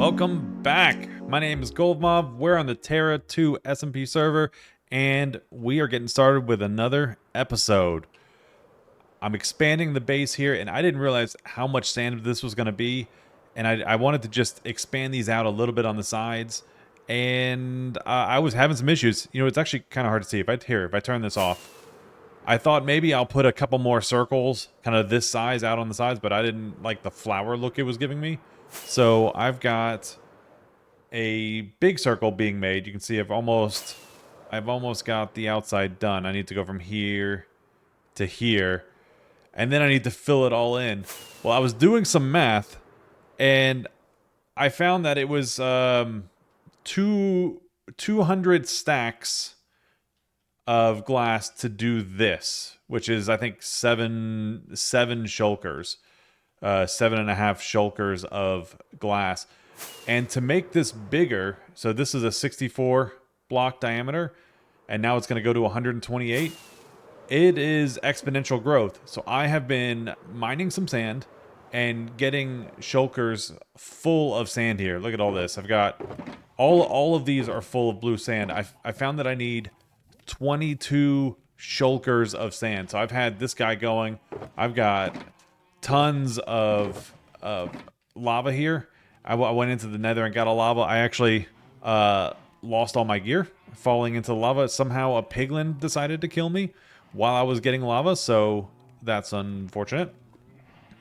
Welcome back. My name is Goldmob. We're on the Terra 2 SMP server, and we are getting started with another episode. I'm expanding the base here, and I didn't realize how much sand this was going to be, and I wanted to just expand these out a little bit on the sides, and I was having some issues. You know, it's actually kind of hard to see. If I turn this off, I thought maybe I'll put a couple more circles, kind of this size out on the sides, but I didn't like the flower look it was giving me. So I've got a big circle being made. You can see I've almost got the outside done. I need to go from here to here, and then I need to fill it all in. Well, I was doing some math, and I found that it was 200 stacks of glass to do this, which is I think seven shulkers, 7.5 shulkers of glass. And to make this bigger, so this is a 64 block diameter, and now it's going to go to 128. It is exponential growth. So I have been mining some sand and getting shulkers full of sand here. Look at all this. I've got all of these are full of blue sand. I found that I need 22 shulkers of sand. So I've had this guy going. I've got tons of lava here. I went into the nether and got a lava. I actually lost all my gear falling into the lava. Somehow a piglin decided to kill me while I was getting lava, so that's unfortunate.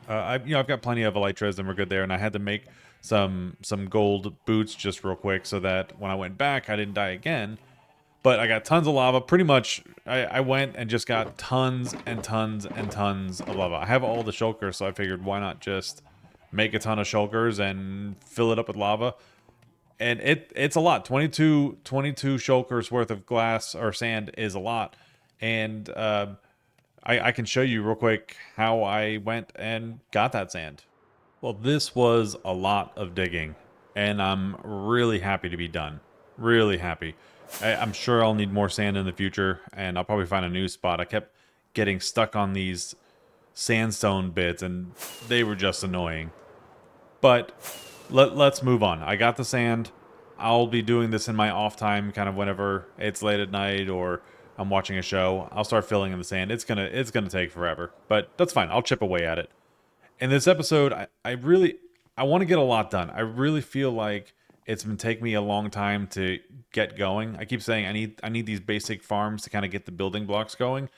I've got plenty of elytras and we're good there, and I had to make some gold boots just real quick so that when I went back I didn't die again. But I got tons of lava. Pretty much, I went and just got tons and tons and tons of lava. I have all the shulkers, so I figured why not just make a ton of shulkers and fill it up with lava. And it's a lot. 22 shulkers worth of glass or sand is a lot. And I can show you real quick how I went and got that sand. Well, this was a lot of digging, and I'm really happy to be done. Really happy. I'm sure I'll need more sand in the future, and I'll probably find a new spot. I kept getting stuck on these sandstone bits, and they were just annoying. But let's move on. I got the sand. I'll be doing this in my off time, kind of whenever it's late at night or I'm watching a show. I'll start filling in the sand. It's gonna take forever, but that's fine. I'll chip away at it. In this episode, I want to get a lot done. I really feel like it's been taking me a long time to get going. I keep saying I need these basic farms to kind of get the building blocks going.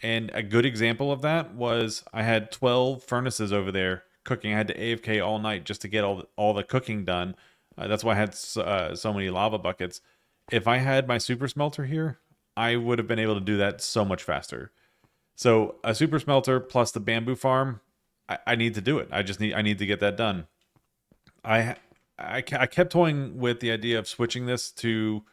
And a good example of that was I had 12 furnaces over there cooking. I had to AFK all night just to get all the cooking done. That's why I had so many lava buckets. If I had my super smelter here, I would have been able to do that so much faster. So a super smelter plus the bamboo farm, I need to do it. I need to get that done. I kept toying with the idea of switching this to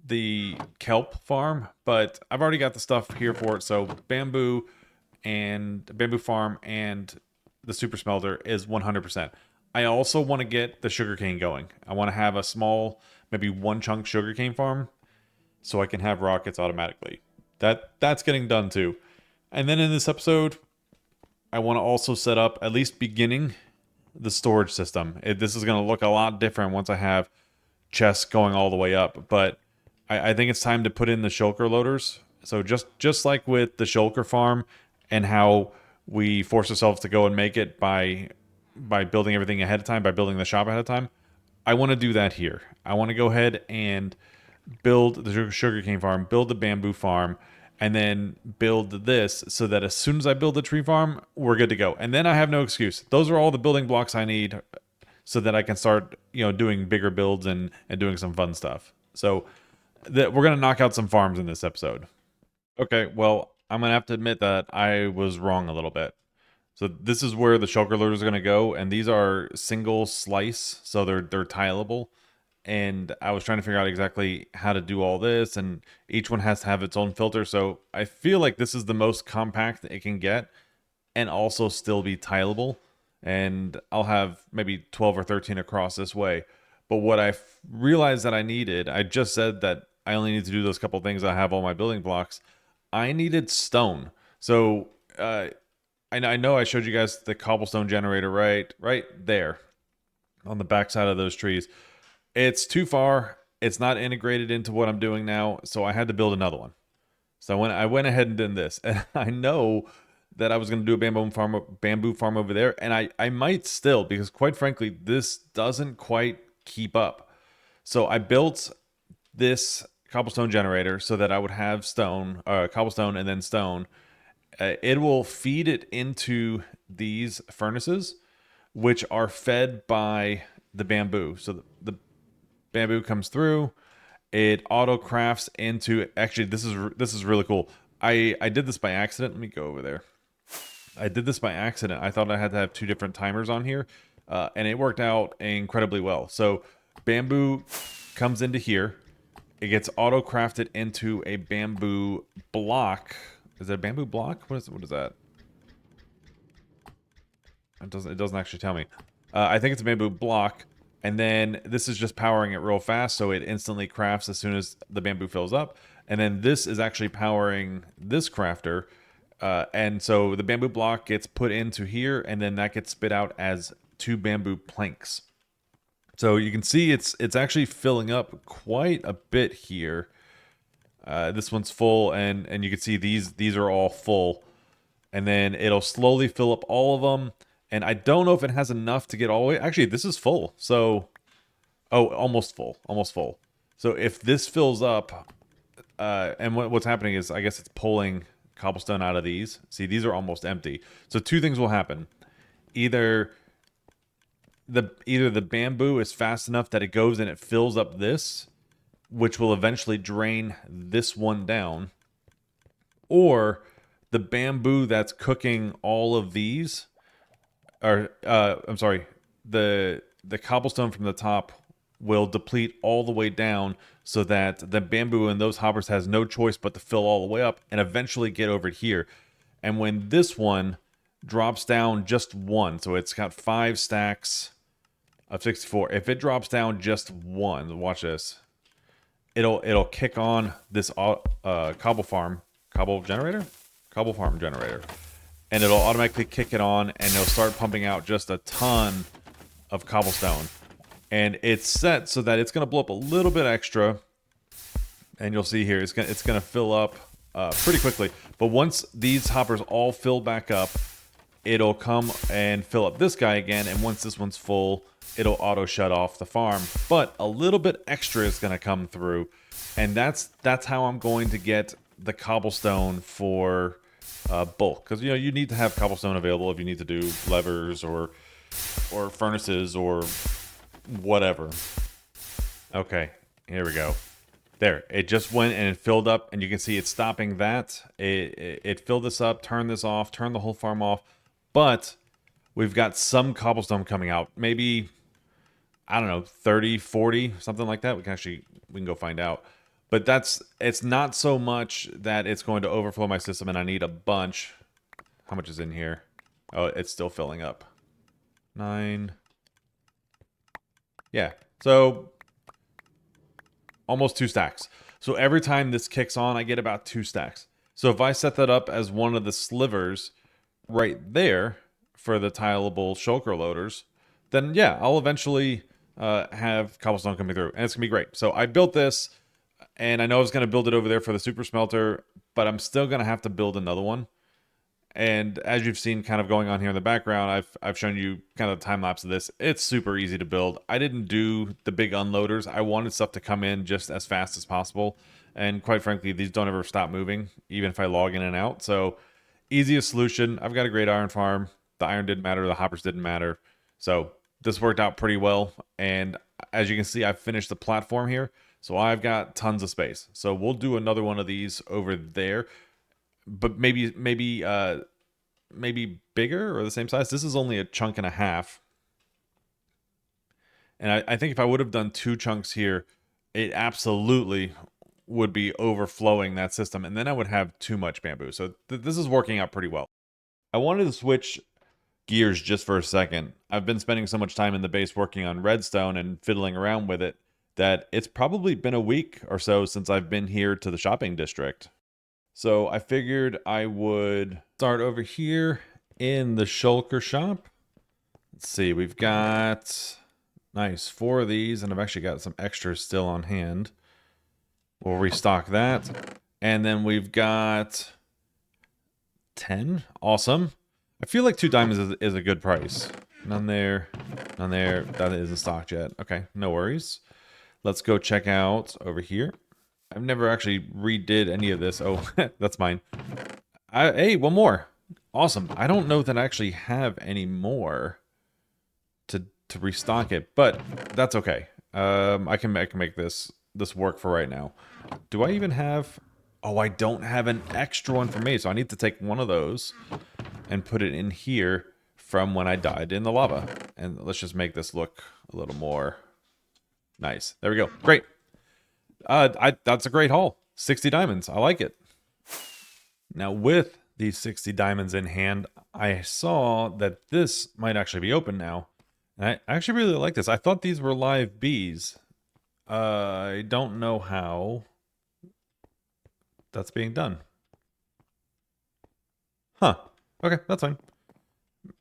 the kelp farm, but I've already got the stuff here for it. So bamboo farm and the super smelter is 100%. I also want to get the sugarcane going. I want to have a small, maybe one chunk sugarcane farm so I can have rockets automatically. That's getting done too. And then in this episode, I want to also set up, at least beginning, the storage system. This is going to look a lot different once I have chests going all the way up. But I think it's time to put in the shulker loaders. So just like with the shulker farm and how we force ourselves to go and make it by building everything ahead of time, by building the shop ahead of time, I want to do that here. I want to go ahead and build the sugarcane farm, build the bamboo farm, and then build this so that as soon as I build the tree farm, we're good to go. And then I have no excuse. Those are all the building blocks I need so that I can start, doing bigger builds and doing some fun stuff. So we're going to knock out some farms in this episode. Okay, well, I'm going to have to admit that I was wrong a little bit. So this is where the shulker loaders are going to go, and these are single slice, so they're tileable. And I was trying to figure out exactly how to do all this, and each one has to have its own filter. So I feel like this is the most compact it can get and also still be tileable. And I'll have maybe 12 or 13 across this way. But what I realized that I needed, I just said that I only need to do those couple things. I have all my building blocks. I needed stone. So I know I showed you guys the cobblestone generator right there. on the backside of those trees. It's too far. It's not integrated into what I'm doing now, so I had to build another one. So when I went ahead and did this, and I know that I was going to do a bamboo farm over there, and I might still, because quite frankly, this doesn't quite keep up. So I built this cobblestone generator so that I would have stone, cobblestone, and then stone. It will feed it into these furnaces, which are fed by the bamboo. So the bamboo comes through, it auto crafts into. Actually, this is really cool. I did this by accident. Let me go over there. I did this by accident. I thought I had to have two different timers on here, and it worked out incredibly well. So bamboo comes into here. It gets auto crafted into a bamboo block. Is that a bamboo block? What is that? It doesn't actually tell me. I think it's a bamboo block, and then this is just powering it real fast, so it instantly crafts as soon as the bamboo fills up. And then this is actually powering this crafter, and so the bamboo block gets put into here, and then that gets spit out as two bamboo planks. So you can see it's actually filling up quite a bit here. This one's full, and you can see these are all full, and then it'll slowly fill up all of them. And I don't know if it has enough to get all the way. Actually, this is full. So, oh, almost full, almost full. So if this fills up, and what's happening is, I guess it's pulling cobblestone out of these. See, these are almost empty. So two things will happen: either the bamboo is fast enough that it goes and it fills up this, which will eventually drain this one down, or the bamboo that's cooking all of these, or I'm sorry, the cobblestone from the top will deplete all the way down, so that the bamboo in those hoppers has no choice but to fill all the way up and eventually get over here. And when this one drops down just one, so it's got 5 stacks of 64. If it drops down just one, watch this. It'll kick on this cobble farm generator, and it'll automatically kick it on, and it'll start pumping out just a ton of cobblestone. And it's set so that it's going to blow up a little bit extra, and you'll see here it's gonna fill up pretty quickly. But once these hoppers all fill back up, it'll come and fill up this guy again, and once this one's full, it'll auto shut off the farm. But a little bit extra is going to come through, and that's how I'm going to get the cobblestone for bulk, because you need to have cobblestone available if you need to do levers or furnaces or whatever. Okay, here we go. There, it just went and it filled up, and you can see it's stopping that. It filled this up, turned this off, turned the whole farm off. But we've got some cobblestone coming out. Maybe, I don't know, 30, 40, something like that. We can go find out. But it's not so much that it's going to overflow my system and I need a bunch. How much is in here? Oh, it's still filling up. 9. Yeah, so almost 2 stacks. So every time this kicks on, I get about 2 stacks. So if I set that up as one of the slivers right there for the tileable shulker loaders, then yeah, I'll eventually have cobblestone coming through, and it's gonna be great. So I built this, and I know I was gonna build it over there for the super smelter, but I'm still gonna have to build another one. And as you've seen kind of going on here in the background, I've shown you kind of the time lapse of this. It's super easy to build. I didn't do the big unloaders. I wanted stuff to come in just as fast as possible, and quite frankly, these don't ever stop moving, even if I log in and out. So easiest solution. I've got a great iron farm. The iron didn't matter. The hoppers didn't matter. So this worked out pretty well. And as you can see, I've finished the platform here. So I've got tons of space. So we'll do another one of these over there. But maybe bigger or the same size. This is only a chunk and a half. And I think if I would have done 2 chunks here, it absolutely would be overflowing that system, and then I would have too much bamboo. So this is working out pretty well. I wanted to switch gears just for a second. I've been spending so much time in the base working on redstone and fiddling around with it that it's probably been a week or so since I've been here to the shopping district. So I figured I would start over here in the shulker shop. Let's see, we've got Nice. 4 of these, and I've actually got some extras still on hand. We'll restock that. And then we've got 10. Awesome. I feel like 2 diamonds is a good price. None there. None there. That isn't stocked yet. Okay, no worries. Let's go check out over here. I've never actually redid any of this. Oh, that's mine. Hey, one more. Awesome. I don't know that I actually have any more to restock it, but that's okay. I can make this work for right now. Do I even have? Oh, I don't have an extra one for me, so I need to take one of those and put it in here from when I died in the lava. And let's just make this look a little more nice. There we go. Great. That's a great haul. 60 diamonds. I like it. Now with these 60 diamonds in hand, I saw that this might actually be open now. And I actually really like this. I thought these were live bees. I don't know how that's being done. Huh. Okay, that's fine.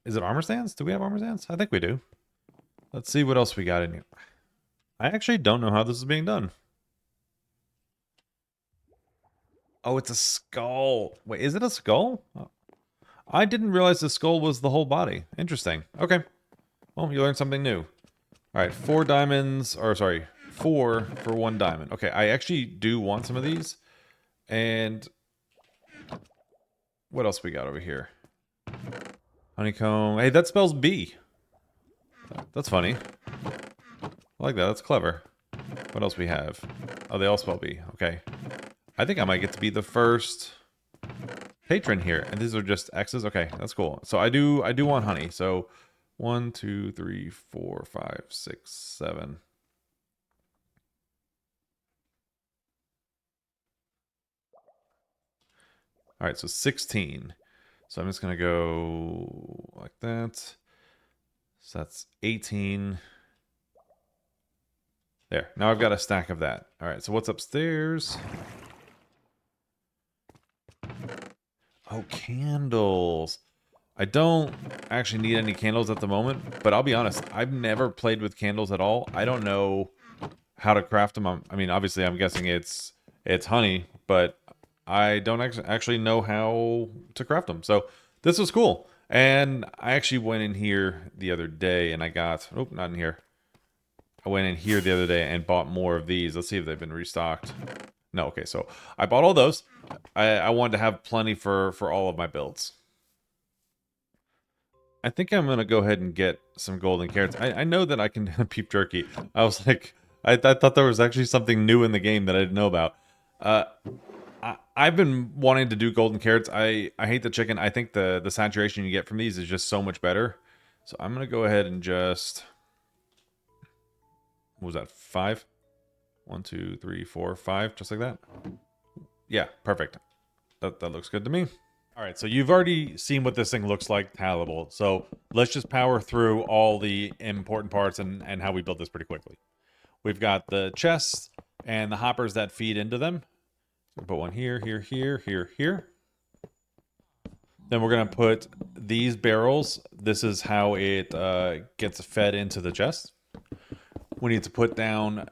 Is it armor stands? Do we have armor stands? I think we do. Let's see what else we got in here. I actually don't know how this is being done. Oh, it's a skull. Wait, is it a skull? Oh. I didn't realize the skull was the whole body. Interesting. Okay. Well, you learned something new. All right, 4 diamonds, or sorry, 4 for 1 diamond. Okay, I actually do want some of these. And what else we got over here? Honeycomb. Hey, that spells bee. That's funny. I like that. That's clever. What else we have? Oh, they all spell bee. Okay. I think I might get to be the first patron here. And these are just X's. Okay, that's cool. So I do want honey. So 1, 2, 3, 4, 5, 6, 7. All right, so 16. So I'm just going to go like that. So that's 18. There. Now I've got a stack of that. All right, so what's upstairs? Oh, candles. I don't actually need any candles at the moment, but I'll be honest, I've never played with candles at all. I don't know how to craft them. I mean, obviously, I'm guessing it's honey, but I don't actually know how to craft them. So this was cool. And I actually went in here the other day and I got, oh, not in here. I went in here the other day and bought more of these. Let's see if they've been restocked. No, okay, so I bought all those. I wanted to have plenty for all of my builds. I think I'm going to go ahead and get some golden carrots. I know that I can beef jerky. I was like, I thought there was actually something new in the game that I didn't know about. I've been wanting to do golden carrots. I hate the chicken. I think the saturation you get from these is just so much better. So I'm going to go ahead and just... What was that? 5? 1, 2, 3, 4, 5. Just like that. Yeah, perfect. That looks good to me. All right, so you've already seen what this thing looks like palatable. So let's just power through all the important parts and how we build this pretty quickly. We've got the chests and the hoppers that feed into them. So put one here, here, here, here, here. Then we're going to put these barrels. This is how it gets fed into the chest. We need to put down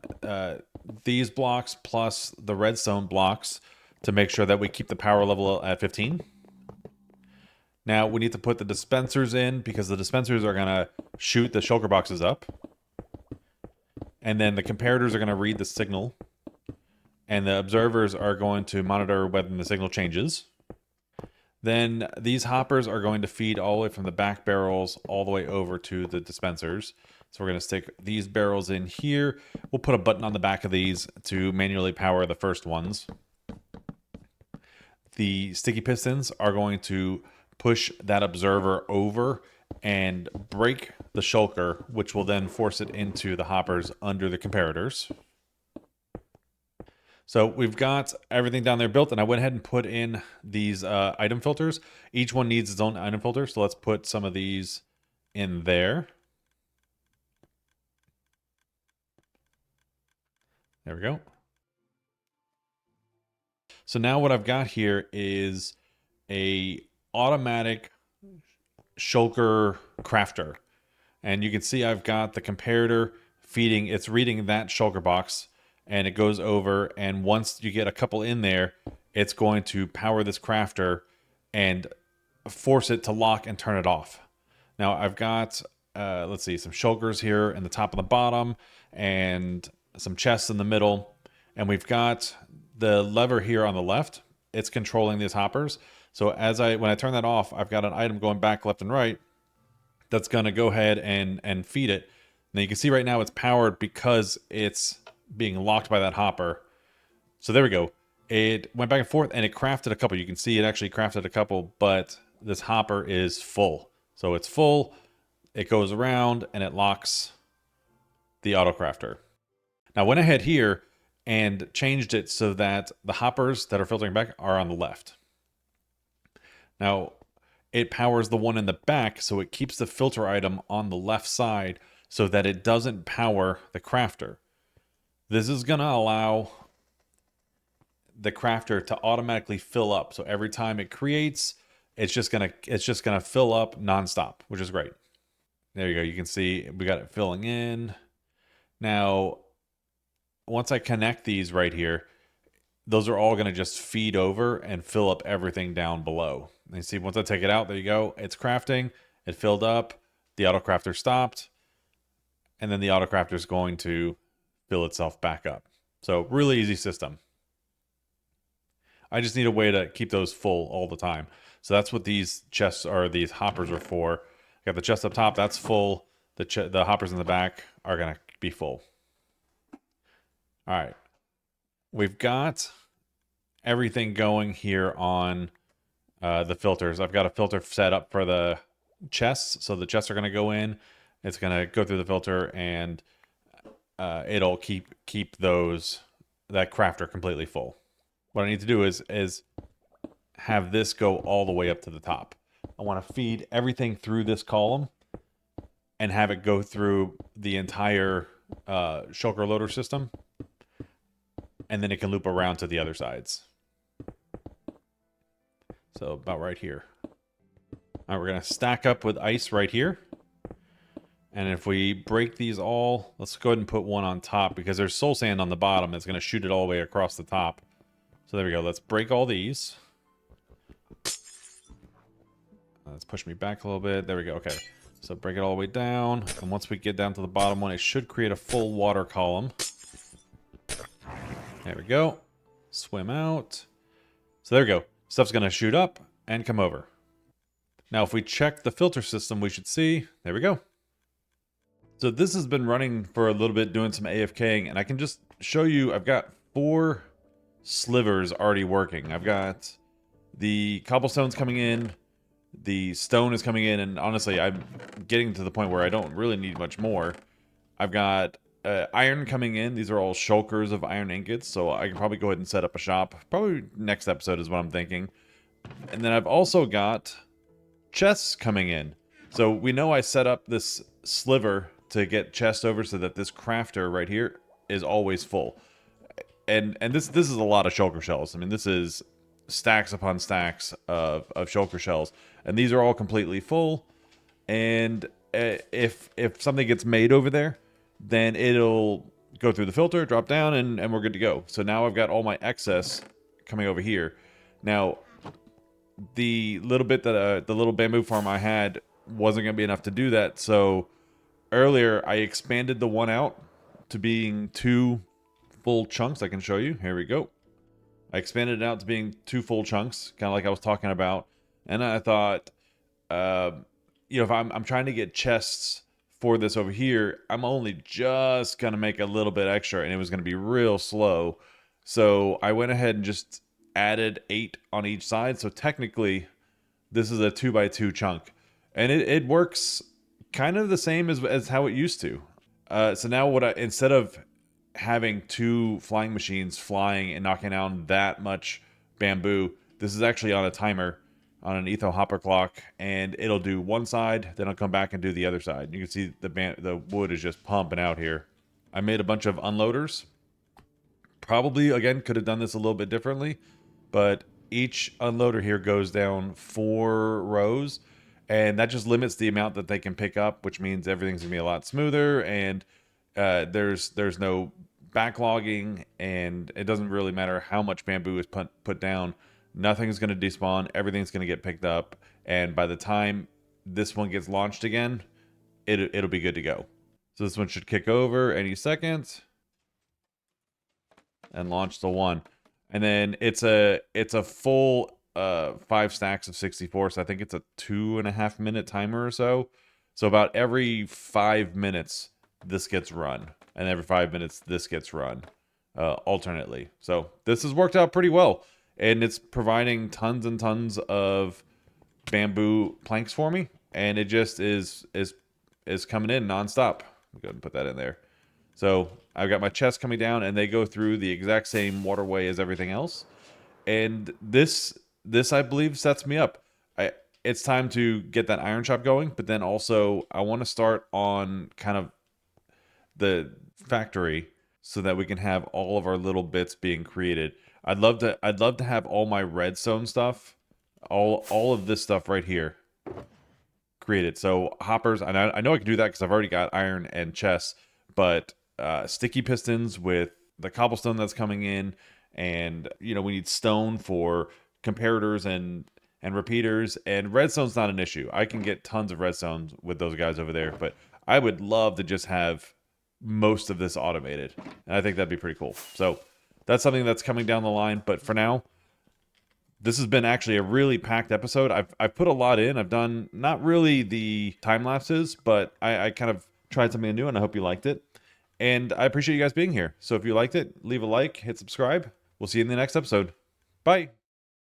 these blocks plus the redstone blocks to make sure that we keep the power level at 15. Now we need to put the dispensers in because the dispensers are going to shoot the shulker boxes up. And then the comparators are going to read the signal. And the observers are going to monitor whether the signal changes. Then these hoppers are going to feed all the way from the back barrels all the way over to the dispensers. So we're going to stick these barrels in here. We'll put a button on the back of these to manually power the first ones. The sticky pistons are going to push that observer over and break the shulker, which will then force it into the hoppers under the comparators. So we've got everything down there built, and I went ahead and put in these item filters. Each one needs its own item filter, so let's put some of these in there. There we go. So now what I've got here is a automatic shulker crafter. And you can see I've got the comparator feeding, it's reading that shulker box, and it goes over, and once you get a couple in there, it's going to power this crafter and force it to lock and turn it off. Now I've got, let's see, some shulkers here in the top and the bottom, and some chests in the middle, and we've got the lever here on the left. It's controlling these hoppers. So when I turn that off, I've got an item going back left and right that's going to go ahead and feed it. Now you can see right now it's powered because it's being locked by that hopper. So there we go. It went back and forth and it crafted a couple. You can see it actually crafted a couple, but this hopper is full. So it's full, it goes around and it locks the auto crafter. Now I went ahead here and changed it so that the hoppers that are filtering back are on the left. Now it powers the one in the back, so it keeps the filter item on the left side so that it doesn't power the crafter. This is going to allow the crafter to automatically fill up. So every time it creates, it's just gonna fill up nonstop, which is great. There you go. You can see we got it filling in. Now, once I connect these right here, those are all going to just feed over and fill up everything down below. And you see, once I take it out, there you go. It's crafting. It filled up. The auto crafter stopped. And then the auto crafter is going to fill itself back up. So really easy system. I just need a way to keep those full all the time. So that's what these chests or these hoppers are for. Got the chest up top, that's full. The hoppers in the back are going to be full. All right. We've got everything going here on the filters. I've got a filter set up for the chests. So the chests are going to go in. It's going to go through the filter and it'll keep that crafter completely full. What I need to do is have this go all the way up to the top. I want to feed everything through this column and have it go through the entire shulker loader system. And then it can loop around to the other sides. So about right here. All right, we're going to stack up with ice right here. And if we break these all, let's go ahead and put one on top because there's soul sand on the bottom that's going to shoot it all the way across the top. So there we go. Let's break all these. Let's push me back a little bit. There we go. Okay. So break it all the way down. And once we get down to the bottom one, it should create a full water column. There we go. Swim out. So there we go. Stuff's going to shoot up and come over. Now, if we check the filter system, we should see, there we go. So this has been running for a little bit, doing some AFKing, and I can just show you, I've got 4 slivers already working. I've got the cobblestones coming in, the stone is coming in, and honestly, I'm getting to the point where I don't really need much more. I've got iron coming in. These are all shulkers of iron ingots, so I can probably go ahead and set up a shop. Probably next episode is what I'm thinking. And then I've also got chests coming in. So we know I set up this sliver to get chests over so that this crafter right here is always full. And this is a lot of shulker shells. I mean, this is stacks upon stacks of shulker shells. And these are all completely full. And if something gets made over there, then it'll go through the filter, drop down, and we're good to go. So now I've got all my excess coming over here. Now, the little bit that the little bamboo farm I had wasn't going to be enough to do that. So earlier I expanded the one out to being 2 full chunks. I can show you. Here we go. I expanded it out to being 2 full chunks, kind of like I was talking about. And I thought, you know, if I'm trying to get chests for this over here, I'm only just going to make a little bit extra, and it was going to be real slow. So I went ahead and just added 8 on each side. So technically, this is a 2x2 chunk. And it works kind of the same as how it used to. So now instead of having 2 flying machines flying and knocking down that much bamboo, this is actually on a timer on an etho hopper clock, and it'll do one side, then I'll come back and do the other side. You can see the wood is just pumping out here. I made a bunch of unloaders. Probably, again, could have done this a little bit differently, but each unloader here goes down 4 rows, and that just limits the amount that they can pick up, which means everything's gonna be a lot smoother, and There's no backlogging, and it doesn't really matter how much bamboo is put down. Nothing's going to despawn. Everything's going to get picked up, and by the time this one gets launched again, it'll be good to go. So this one should kick over any second and launch the one. And then it's a full 5 stacks of 64. So I think it's a 2.5 minute timer or so. So about every 5 minutes this gets run, and every 5 minutes this gets run alternately. So this has worked out pretty well, and it's providing tons and tons of bamboo planks for me, and it just is coming in nonstop. Go ahead and put that in there. So I've got my chest coming down, and they go through the exact same waterway as everything else. And this I believe sets me up. It's time to get that iron shop going, but then also I want to start on kind of the factory so that we can have all of our little bits being created. I'd love to have all my redstone stuff, all of this stuff right here created. So hoppers, and I know I can do that because I've already got iron and chests, but sticky pistons with the cobblestone that's coming in, and we need stone for comparators and repeaters, and redstone's not an issue. I can get tons of redstone with those guys over there, but I would love to just have most of this automated, and I think that'd be pretty cool. So that's something that's coming down the line, but for now, this has been actually a really packed episode. I've put a lot in. I've done not really the time lapses, but I kind of tried something new, and I hope you liked it. And I appreciate you guys being here. So if you liked it, leave a like, hit subscribe. We'll see you in the next episode. Bye.